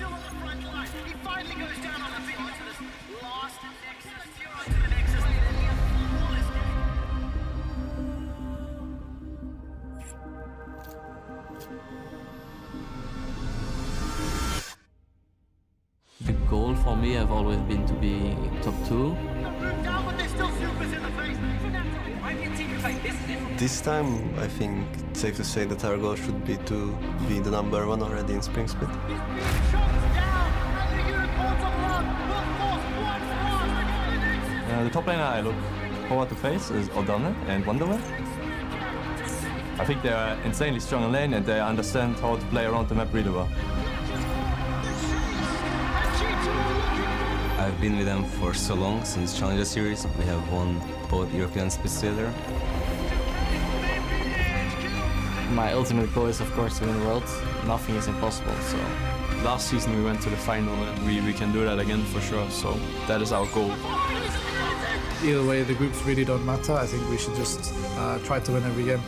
The goal for me have always been to be top 2. This time, I think it's safe to say that our goal should be to be the number 1 already in Spring Split. The top laner I look forward to face is Odane and Wanderer. I think they are insanely strong in lane and they understand how to play around the map really well. I've been with them for so long, since Challenger Series. We have won both European splits together. My ultimate goal is, of course, to win the world. Nothing is impossible, so... Last season we went to the final and we can do that again for sure, so that is our goal. Either way, the groups really don't matter. I think we should just try to win every game.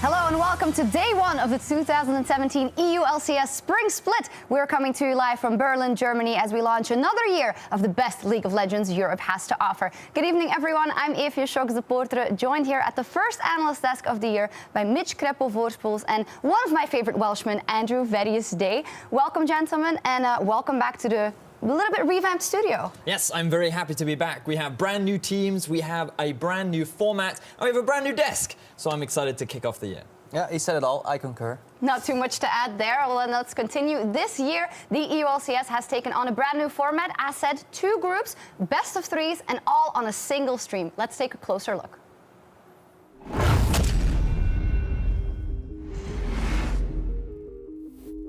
Hello and welcome to day 1 of the 2017 EU LCS Spring Split. We're coming to you live from Berlin, Germany, as we launch another year of the best League of Legends Europe has to offer. Good evening, everyone. I'm Evie Schoks de Poortere, joined here at the first analyst desk of the year by Mitch Kreppel-Voorspoels and one of my favorite Welshmen, Andrew Vedius-Day. Welcome, gentlemen, and welcome back to the a little bit revamped studio. Yes, I'm very happy to be back. We have brand new teams, we have a brand new format, and we have a brand new desk. So I'm excited to kick off the year. Yeah, he said it all. I concur. Not too much to add there. Well, then let's continue. This year, the EU LCS has taken on a brand new format. As said, 2 groups, best of 3s, and all on a single stream. Let's take a closer look.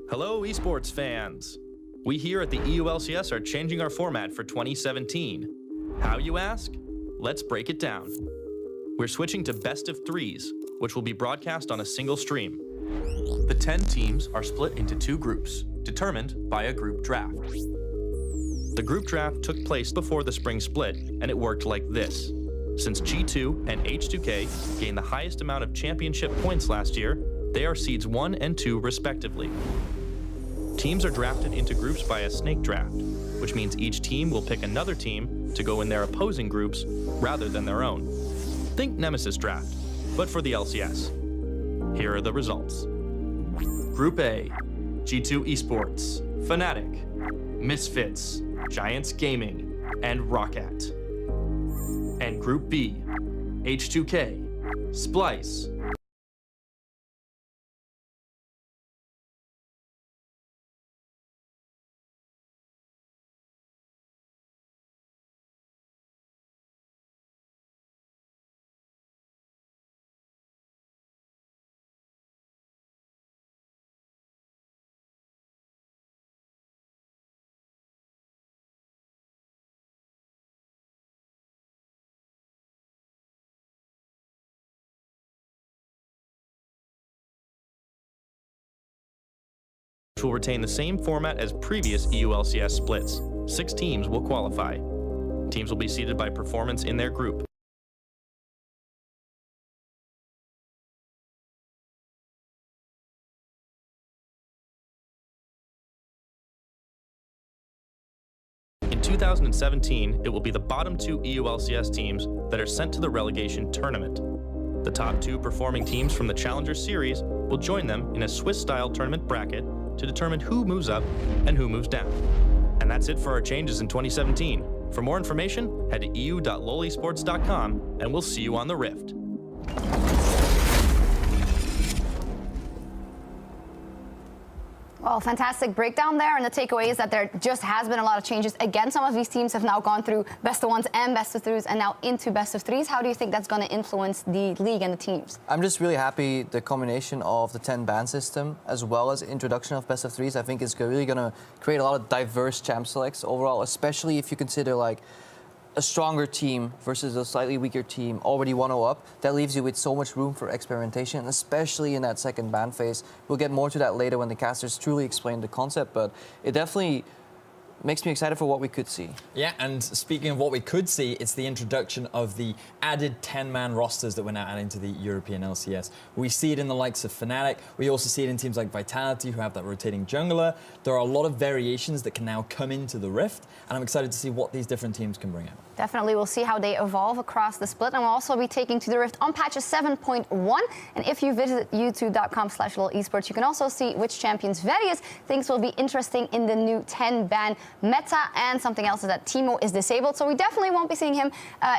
Hello, esports fans. We here at the EU LCS are changing our format for 2017. How, you ask? Let's break it down. We're switching to best of 3s, which will be broadcast on a single stream. The 10 teams are split into 2 groups, determined by a group draft. The group draft took place before the spring split, and it worked like this. Since G2 and H2K gained the highest amount of championship points last year, they are seeds 1 and 2 respectively. Teams are drafted into groups by a snake draft, which means each team will pick another team to go in their opposing groups rather than their own. Think Nemesis draft, but for the LCS. Here are the results. Group A, G2 Esports, Fnatic, Misfits, Giants Gaming, and Roccat. And Group B, H2K, Splice, will retain the same format as previous EU LCS splits. 6 teams will qualify. Teams will be seeded by performance in their group. In 2017, it will be the bottom 2 EU LCS teams that are sent to the relegation tournament. The top 2 performing teams from the Challenger Series will join them in a Swiss-style tournament bracket to determine who moves up and who moves down. And that's it for our changes in 2017. For more information, head to eu.lolesports.com and we'll see you on the Rift. Well, fantastic breakdown there, and the takeaway is that there just has been a lot of changes. Again, some of these teams have now gone through best of ones and best of threes and now into best of threes. How do you think that's going to influence the league and the teams? I'm just really happy the combination of the 10 ban system as well as the introduction of best of threes. I think it's really going to create a lot of diverse champ selects overall, especially if you consider like a stronger team versus a slightly weaker team already 1-0 up. That leaves you with so much room for experimentation, especially in that second ban phase. We'll get more to that later when the casters truly explain the concept, but it definitely makes me excited for what we could see. Yeah, and speaking of what we could see, it's the introduction of the added 10-man rosters that we're now adding to the European LCS. We see it in the likes of Fnatic. We also see it in teams like Vitality, who have that rotating jungler. There are a lot of variations that can now come into the Rift, and I'm excited to see what these different teams can bring out. Definitely, we'll see how they evolve across the split, and we'll also be taking to the Rift on patches 7.1. And if you visit youtube.com/lolesports, you can also see which champions Various thinks will be interesting in the new 10-ban meta. And something else is that Teemo is disabled, so we definitely won't be seeing him.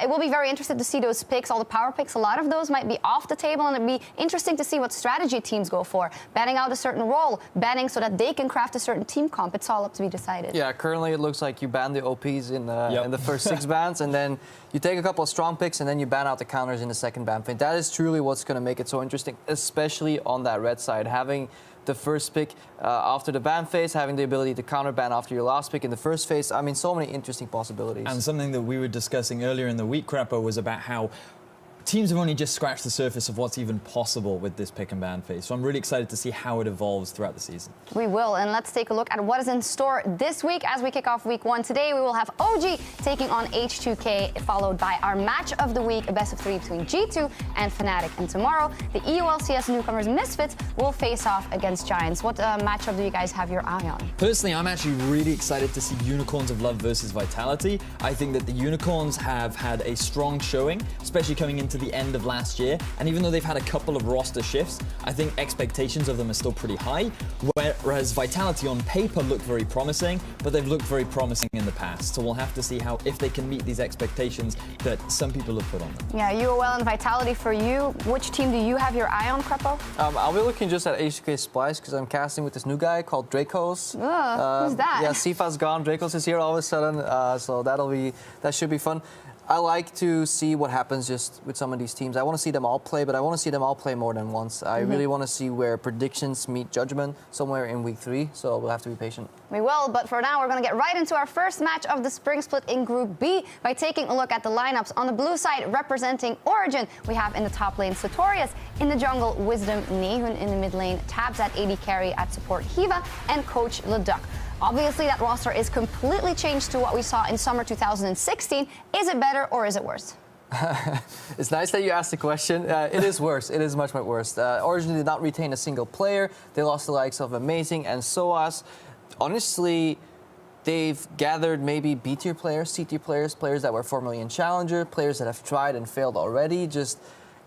It will be very interesting to see those picks, all the power picks. A lot of those might be off the table, and it'd be interesting to see what strategy teams go for. Banning out a certain role, banning so that they can craft a certain team comp. It's all up to be decided. Yeah, currently it looks like you ban the OPs in the first 6 bans, and then you take a couple of strong picks, and then you ban out the counters in the second ban phase. That is truly what's going to make it so interesting, especially on that red side. Having the first pick after the ban phase, having the ability to counter ban after your last pick in the first phase. I mean, so many interesting possibilities. And something that we were discussing earlier in the week, Kreppo, was about how teams have only just scratched the surface of what's even possible with this pick and ban phase. So I'm really excited to see how it evolves throughout the season. We will, and let's take a look at what is in store this week as we kick off week 1. Today we will have OG taking on H2K, followed by our match of the week, a best of 3 between G2 and Fnatic. And tomorrow, the EU LCS newcomers Misfits will face off against Giants. What matchup do you guys have your eye on? Personally, I'm actually really excited to see Unicorns of Love versus Vitality. I think that the Unicorns have had a strong showing, especially coming into the end of last year, and even though they've had a couple of roster shifts, I think expectations of them are still pretty high, whereas Vitality on paper look very promising, but they've looked very promising in the past, so we'll have to see how if they can meet these expectations that some people have put on them. Yeah, UOL and Vitality for you. Which team do you have your eye on, Kreppo? I'll be looking just at H2K Splice because I'm casting with this new guy called Dracos. Who's that? Yeah, Sifa's gone, Dracos is here all of a sudden, so that should be fun. I like to see what happens just with some of these teams. I want to see them all play, but I want to see them all play more than once. I really want to see where predictions meet judgment somewhere in week 3, so we'll have to be patient. We will, but for now, we're going to get right into our first match of the Spring Split in Group B by taking a look at the lineups. On the blue side, representing Origin, we have in the top lane Satorius, in the jungle Wisdom, Nehun in the mid lane, Tabs at AD carry, at support Hiva, and Coach Leduc. Obviously, that roster is completely changed to what we saw in summer 2016. Is it better or is it worse? It's nice that you asked the question. It is worse. It is much worse. Origin did not retain a single player. They lost the likes of Amazing and SOAS. Honestly, they've gathered maybe B-tier players, C-tier players, players that were formerly in Challenger, players that have tried and failed already.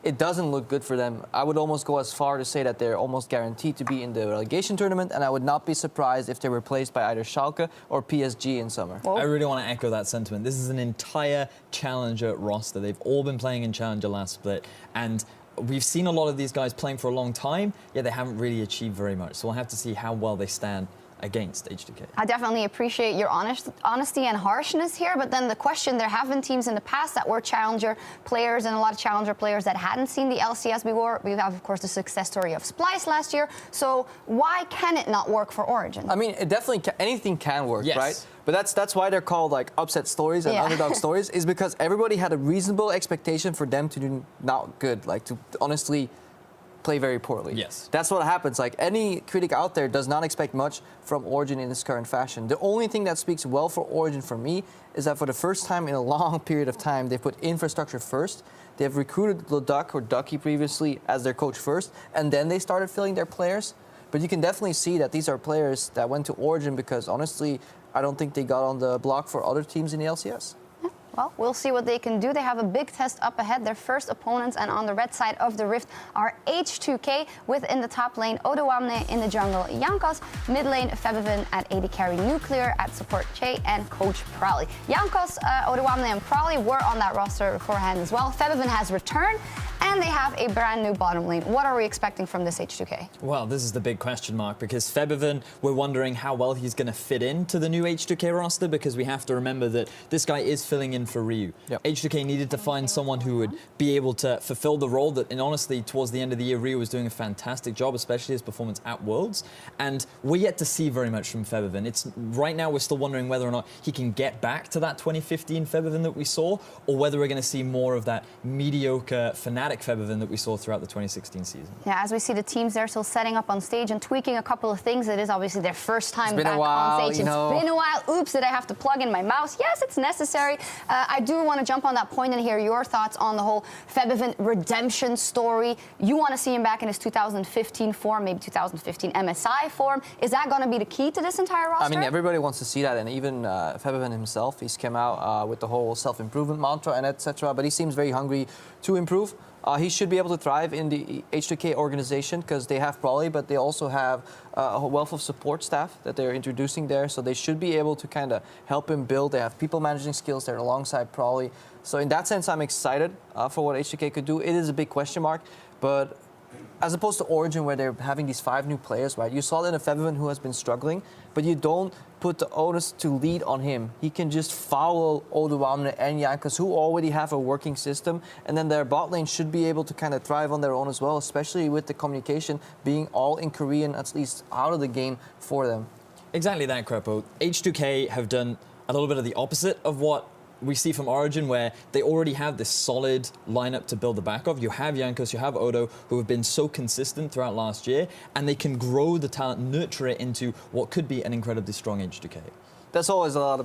It doesn't look good for them. I would almost go as far to say that they're almost guaranteed to be in the relegation tournament, and I would not be surprised if they were replaced by either Schalke or PSG in summer. I really want to echo that sentiment. This is an entire Challenger roster. They've all been playing in Challenger last split, and we've seen a lot of these guys playing for a long time, yet they haven't really achieved very much. So we'll have to see how well they stand against H2K. I definitely appreciate your honesty and harshness here, but then the question, there have been teams in the past that were Challenger players and a lot of Challenger players that hadn't seen the LCS before. We have, of course, the success story of Splice last year. So why can it not work for Origin? I mean, it definitely anything can work, yes, right? But that's why they're called like upset stories and underdog stories, is because everybody had a reasonable expectation for them to do not good, like to honestly play very poorly. Yes. That's what happens. Like, any critic out there does not expect much from Origin in this current fashion. The only thing that speaks well for Origin for me is that for the first time in a long period of time, they put infrastructure first. They've recruited Leduc or Ducky previously as their coach first, and then they started filling their players. But you can definitely see that these are players that went to Origin because, honestly, I don't think they got on the block for other teams in the LCS. Well, we'll see what they can do. They have a big test up ahead. Their first opponents, and on the red side of the rift, are H2K, with in the top lane Odoamne, in the jungle Jankos, mid lane Febivin, at AD carry Nuclear, at support Che, and coach Prowley. Jankos, Odoamne, and Prowley were on that roster beforehand as well. Febivin has returned, and they have a brand new bottom lane. What are we expecting from this H2K? Well, this is the big question mark, because Febivin, we're wondering how well he's going to fit into the new H2K roster, because we have to remember that this guy is filling in for Ryu. Yep. H2K needed to find someone who would be able to fulfill the role that, and honestly, towards the end of the year, Ryu was doing a fantastic job, especially his performance at Worlds. And we're yet to see very much from Febivin. Right now, we're still wondering whether or not he can get back to that 2015 Febivin that we saw, or whether we're going to see more of that mediocre Fnatic Febivin that we saw throughout the 2016 season. Yeah, as we see the teams there still setting up on stage and tweaking a couple of things. It is obviously their first time back on stage. It's been a while. Oops, did I have to plug in my mouse? Yes, it's necessary. I do want to jump on that point and hear your thoughts on the whole Febivin redemption story. You want to see him back in his 2015 form, maybe 2015 MSI form. Is that going to be the key to this entire roster? I mean, everybody wants to see that, and even Febivin himself, he's come out with the whole self-improvement mantra and etc. But he seems very hungry to improve. He should be able to thrive in the H2K organization because they have Prowley, but they also have a wealth of support staff that they're introducing there. So they should be able to kind of help him build. They have people managing skills there alongside Prowley. So in that sense, I'm excited for what H2K could do. It is a big question mark, but as opposed to Origin, where they're having these 5 new players, right? You saw that in a Febivin who has been struggling, but you don't put the onus to lead on him. He can just follow Odoamne and Jankos, who already have a working system, and then their bot lane should be able to kind of thrive on their own as well, especially with the communication being all in Korean, at least out of the game for them. Exactly that, Krepo. H2K have done a little bit of the opposite of what we see from Origin, where they already have this solid lineup to build the back of. You have Jankos, you have Odo, who have been so consistent throughout last year, and they can grow the talent, nurture it into what could be an incredibly strong H2K. That's always a lot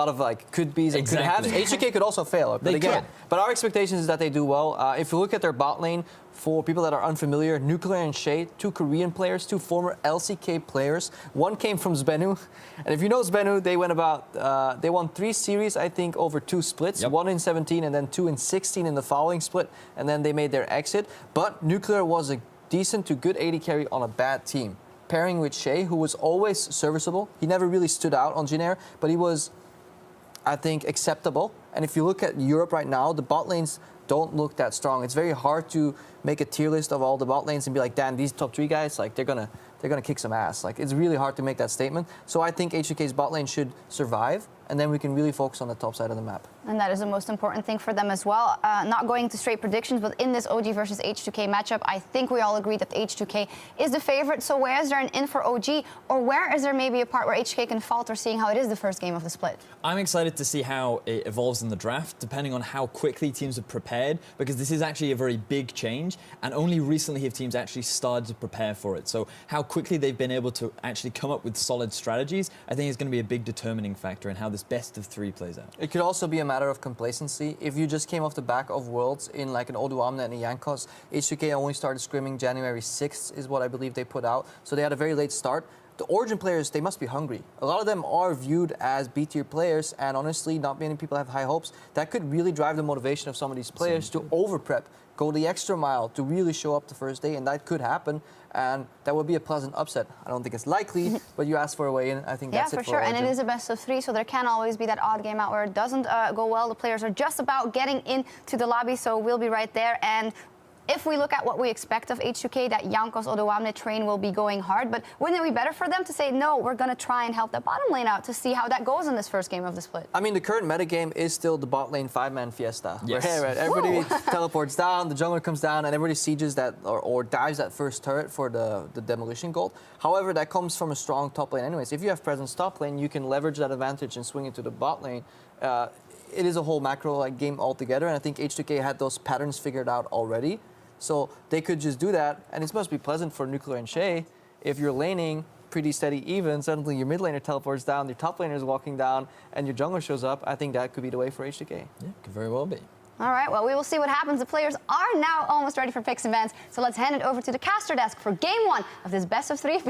of like could be's and could haves. H2K could also fail, but again, but our expectation is that they do well. If you look at their bot lane, for people that are unfamiliar, Nuclear and Shay, 2 Korean players, 2 former LCK players. One came from Zbenu, and if you know Zbenu, they won 3 series, I think, over 2 splits. Yep. 1 in 17 and then 2 in 16 in the following split, and then they made their exit. But Nuclear was a decent to good AD carry on a bad team. Pairing with Shay, who was always serviceable. He never really stood out on Jin Air, but he was, I think, acceptable. And if you look at Europe right now, the bot lanes don't look that strong. It's very hard to make a tier list of all the bot lanes and be like, damn, these top 3 guys, like they're gonna kick some ass. Like, it's really hard to make that statement. So I think H2K's bot lane should survive, and then we can really focus on the top side of the map. And that is the most important thing for them as well. Not going into straight predictions, but in this OG versus H2K matchup, I think we all agree that H2K is the favorite. So where is there an in for OG, or where is there maybe a part where H2K can falter, seeing how it is the first game of the split? I'm excited to see how it evolves in the draft, depending on how quickly teams have prepared, because this is actually a very big change, and only recently have teams actually started to prepare for it. So how quickly they've been able to actually come up with solid strategies, I think is going to be a big determining factor in how this best of 3 plays out. It could also be a matter of complacency. If you just came off the back of Worlds in like an Odoamne and a Jankos, H2K only started scrimming January 6th is what I believe they put out. So they had a very late start. The Origin players, they must be hungry. A lot of them are viewed as B-tier players, and honestly, not many people have high hopes. That could really drive the motivation of some of these players to over-prep, go the extra mile to really show up the first day, and that could happen, and that would be a pleasant upset. I don't think it's likely, but you asked for a way in. I think that's it for sure. Origin. And it is a best of 3, so there can always be that odd game out where it doesn't go well. The players are just about getting into the lobby, so we'll be right there. And if we look at what we expect of H2K, that Jankos Odoamne train will be going hard, but wouldn't it be better for them to say, no, we're going to try and help the bottom lane out to see how that goes in this first game of the split? I mean, the current metagame is still the bot lane 5-man fiesta. Yes. Where everybody teleports down, the jungler comes down, and everybody sieges that or dives that first turret for the demolition gold. However, that comes from a strong top lane anyways. If you have presence top lane, you can leverage that advantage and swing into the bot lane. It is a whole macro game altogether, and I think H2K had those patterns figured out already. So they could just do that, and it must be pleasant for Nuclear and Shay. If you're laning pretty steady even, suddenly your mid laner teleports down, your top laner is walking down, and your jungler shows up. I think that could be the way for HDK. Yeah, could very well be. All right, well, we will see what happens. The players are now almost ready for picks and bans, so let's hand it over to the caster desk for game 1 of this best of 3